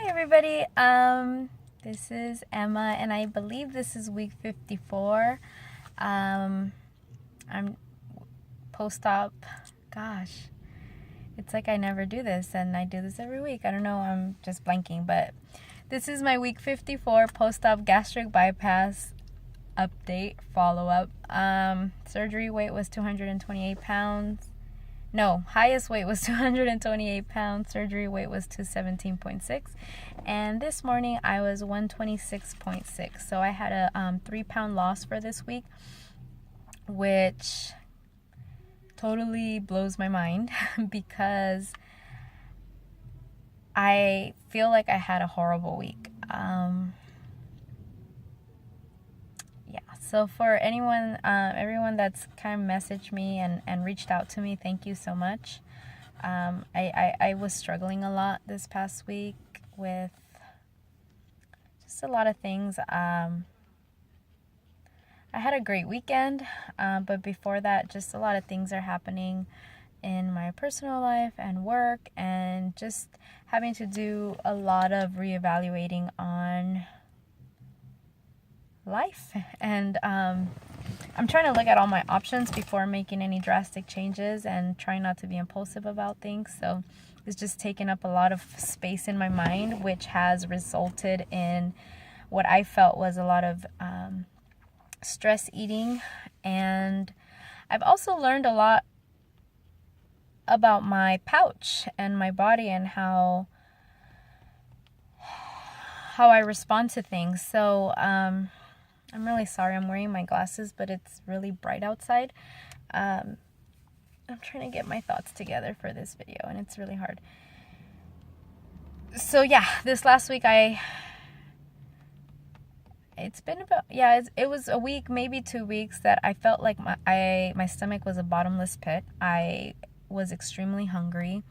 Hi everybody, this is Emma and I believe this is week 54. I'm post-op. Gosh, it's like I never do this and I do this every week. I don't know, I'm just blanking, but this is my week 54 post-op gastric bypass update follow-up. Surgery weight was 228 pounds. No, highest weight was 228 pounds. Surgery weight was 217.6. And this morning I was 126.6. So I had a 3-pound loss for this week, which totally blows my mind because I feel like I had a horrible week. So for everyone that's kind of messaged me and reached out to me, thank you so much. I was struggling a lot this past week with just a lot of things. I had a great weekend, but before that, just a lot of things are happening in my personal life and work, and just having to do a lot of reevaluating on life. And I'm trying to look at all my options before making any drastic changes and trying not to be impulsive about things. So it's just taken up a lot of space in my mind, which has resulted in what I felt was a lot of stress eating. And I've also learned a lot about my pouch and my body and how I respond to things. So I'm really sorry I'm wearing my glasses, but it's really bright outside. I'm trying to get my thoughts together for this video, and it's really hard. So yeah, this last week it was a week, maybe 2 weeks, that I felt like my stomach was a bottomless pit. I was extremely hungry.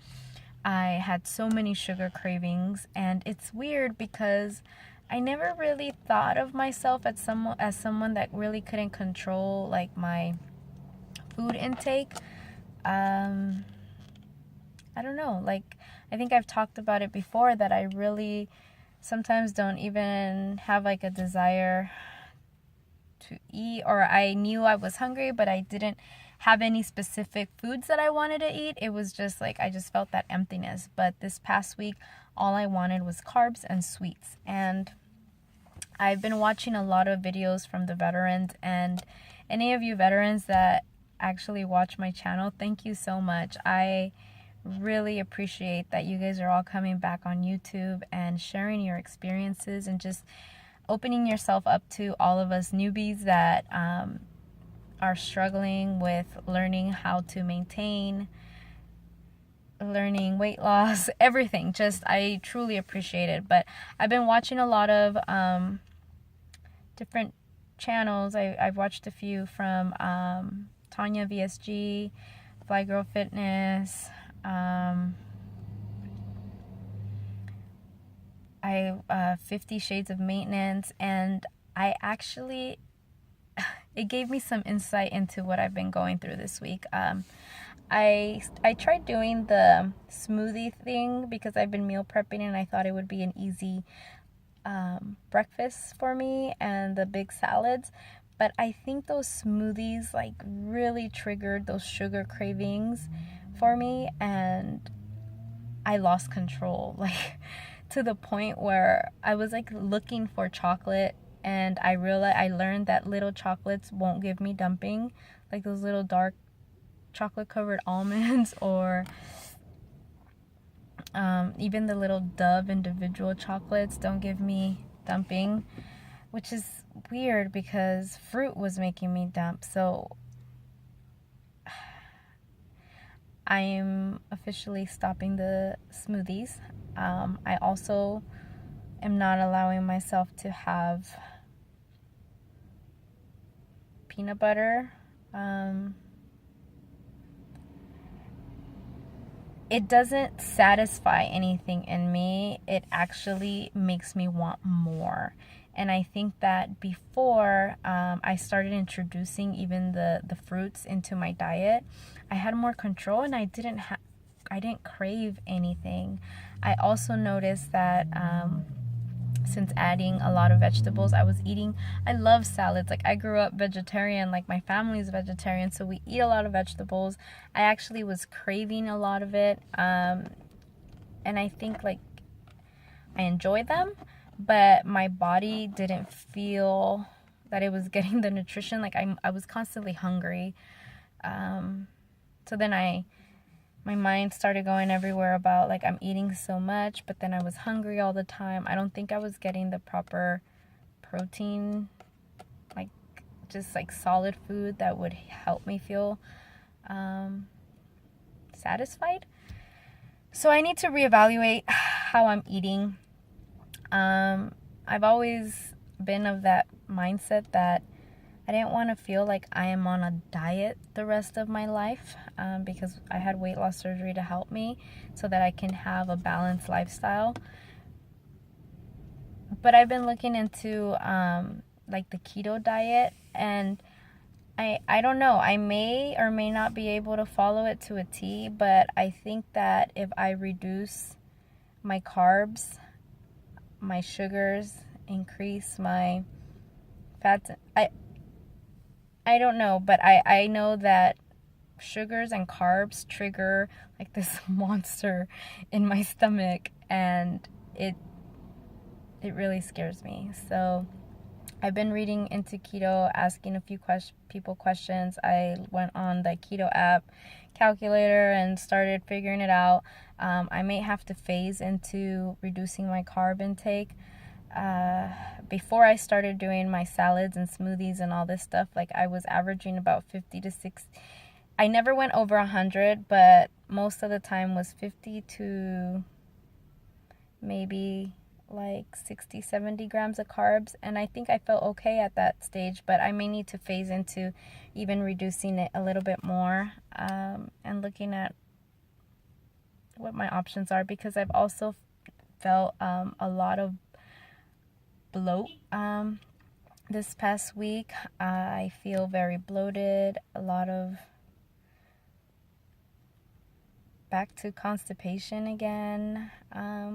I had so many sugar cravings, and it's weird because I never really thought of myself as someone that really couldn't control like my food intake. I don't know, like I think I've talked about it before that I really sometimes don't even have like a desire to eat, or I knew I was hungry but I didn't have any specific foods that I wanted to eat. It was just like I just felt that emptiness. But this past week all I wanted was carbs and sweets. And I've been watching a lot of videos from the veterans, and any of you veterans that actually watch my channel, thank you so much. I really appreciate that you guys are all coming back on YouTube and sharing your experiences and just opening yourself up to all of us newbies that are struggling with learning how to maintain, learning weight loss, everything. Just I truly appreciate it. But I've been watching a lot of different channels. I've watched a few from Tanya VSG, Fly Girl Fitness, 50 Shades of Maintenance, and I actually it gave me some insight into what I've been going through this week. I tried doing the smoothie thing because I've been meal prepping and I thought it would be an easy breakfast for me, and the big salads. But I think those smoothies like really triggered those sugar cravings for me, and I lost control, like to the point where I was like looking for chocolate, and I learned that little chocolates won't give me dumping, like those little dark chocolate covered almonds, or even the little Dove individual chocolates don't give me dumping, which is weird because fruit was making me dump. So I am officially stopping the smoothies. I also am not allowing myself to have peanut butter. It doesn't satisfy anything in me. It actually makes me want more. And I think that before I started introducing even the fruits into my diet, I had more control, and I I didn't crave anything. I also noticed that since adding a lot of vegetables, I love salads. Like, I grew up vegetarian, like my family's vegetarian, so we eat a lot of vegetables. I actually was craving a lot of it. And I think like I enjoy them, but my body didn't feel that it was getting the nutrition. Like, I was constantly hungry. So then my mind started going everywhere about like I'm eating so much, but then I was hungry all the time. I don't think I was getting the proper protein, like just like solid food that would help me feel satisfied. So I need to reevaluate how I'm eating. I've always been of that mindset that I didn't want to feel like I am on a diet the rest of my life, because I had weight loss surgery to help me so that I can have a balanced lifestyle. But I've been looking into like the keto diet, and I don't know. I may or may not be able to follow it to a T, but I think that if I reduce my carbs, my sugars, increase my fats, I don't know, but I know that sugars and carbs trigger like this monster in my stomach, and it really scares me. So I've been reading into keto, asking a few people questions. I went on the keto app calculator and started figuring it out. I may have to phase into reducing my carb intake. Before I started doing my salads and smoothies and all this stuff, like I was averaging about 50 to 60. I never went over 100, but most of the time was 50 to maybe like 60, 70 grams of carbs. And I think I felt okay at that stage, but I may need to phase into even reducing it a little bit more, and looking at what my options are, because I've also felt a lot of bloat this past week. I feel very bloated, a lot of back to constipation again,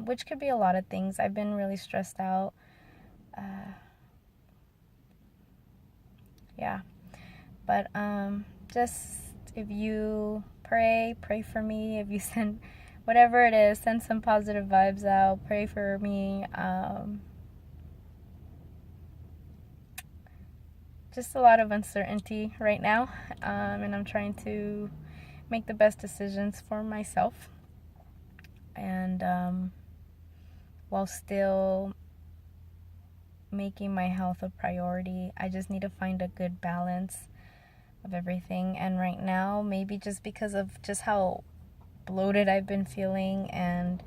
which could be a lot of things. I've been really stressed out. Yeah, but just if you pray for me. If you send whatever it is, send some positive vibes out, pray for me. Just a lot of uncertainty right now, and I'm trying to make the best decisions for myself, and while still making my health a priority. I just need to find a good balance of everything. And right now, maybe just because of just how bloated I've been feeling and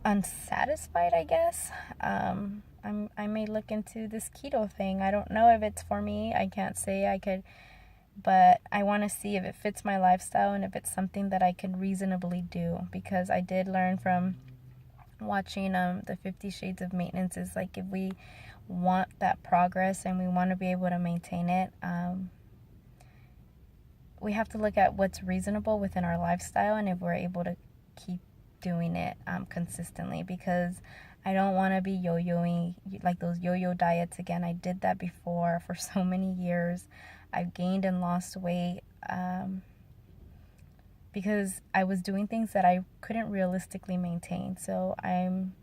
unsatisfied, I guess, I may look into this keto thing. I don't know if it's for me. I can't say I could, but I want to see if it fits my lifestyle and if it's something that I can reasonably do, because I did learn from watching the 50 Shades of Maintenance is like, if we want that progress and we want to be able to maintain it, we have to look at what's reasonable within our lifestyle and if we're able to keep doing it consistently, because I don't want to be yo-yoing like those yo-yo diets again. I did that before for so many years. I've gained and lost weight because I was doing things that I couldn't realistically maintain. So I'm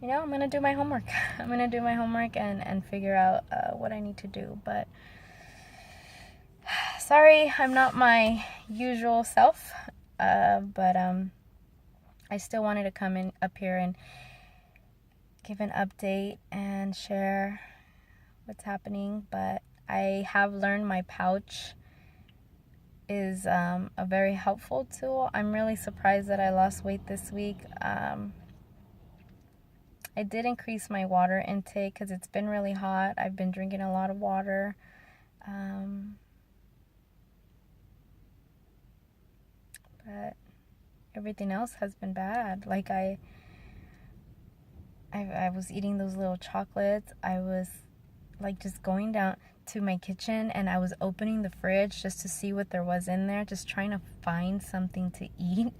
going to do my homework. I'm going to do my homework and figure out what I need to do. But sorry, I'm not my usual self. But I still wanted to come up here and give an update and share what's happening. But I have learned my pouch is a very helpful tool. I'm really surprised that I lost weight this week. I did increase my water intake because it's been really hot. I've been drinking a lot of water. But everything else has been bad. Like I was eating those little chocolates. I was like just going down. to my kitchen and I was opening the fridge just to see what there was in there, just trying to find something to eat.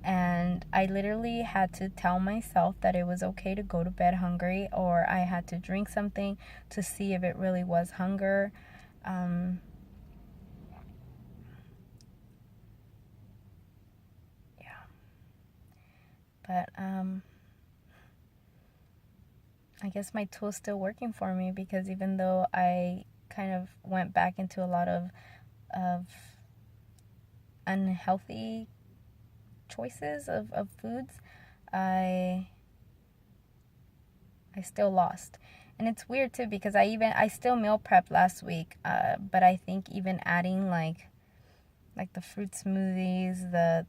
And I literally had to tell myself that it was okay to go to bed hungry, or I had to drink something to see if it really was hunger. Yeah. But I guess my tool's still working for me, because even though I kind of went back into a lot of unhealthy choices of foods, I still lost. And it's weird too, because I still meal prepped last week, but I think even adding like the fruit smoothies, I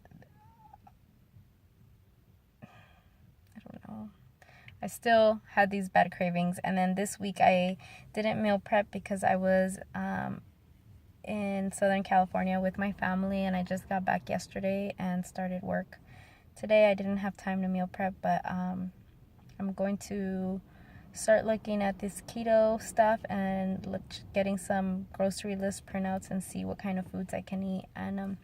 don't know, I still had these bad cravings. And then this week I didn't meal prep because I was in Southern California with my family, and I just got back yesterday and started work today. I didn't have time to meal prep, but I'm going to start looking at this keto stuff and getting some grocery list printouts and see what kind of foods I can eat, and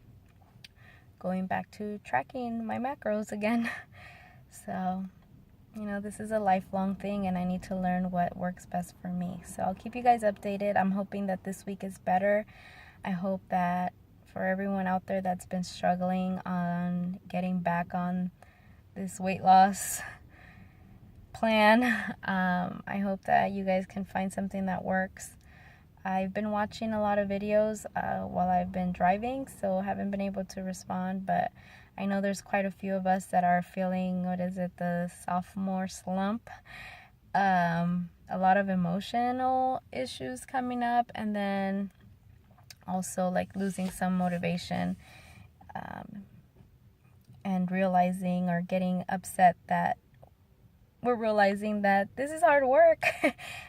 going back to tracking my macros again. So, this is a lifelong thing, and I need to learn what works best for me. So I'll keep you guys updated. I'm hoping that this week is better. I hope that for everyone out there that's been struggling on getting back on this weight loss plan, I hope that you guys can find something that works. I've been watching a lot of videos while I've been driving, so haven't been able to respond, but I know there's quite a few of us that are feeling, the sophomore slump. A lot of emotional issues coming up, and then also like losing some motivation, and realizing or getting upset that we're realizing that this is hard work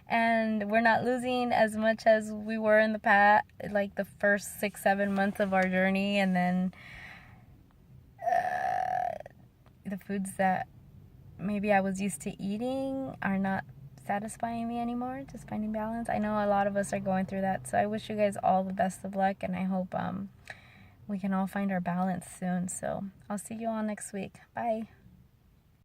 and we're not losing as much as we were in the past, like the first 6-7 months of our journey. And then the foods that maybe I was used to eating are not satisfying me anymore. Just finding balance. I know a lot of us are going through that, so I wish you guys all the best of luck, and I hope we can all find our balance soon. So I'll see you all next week. Bye.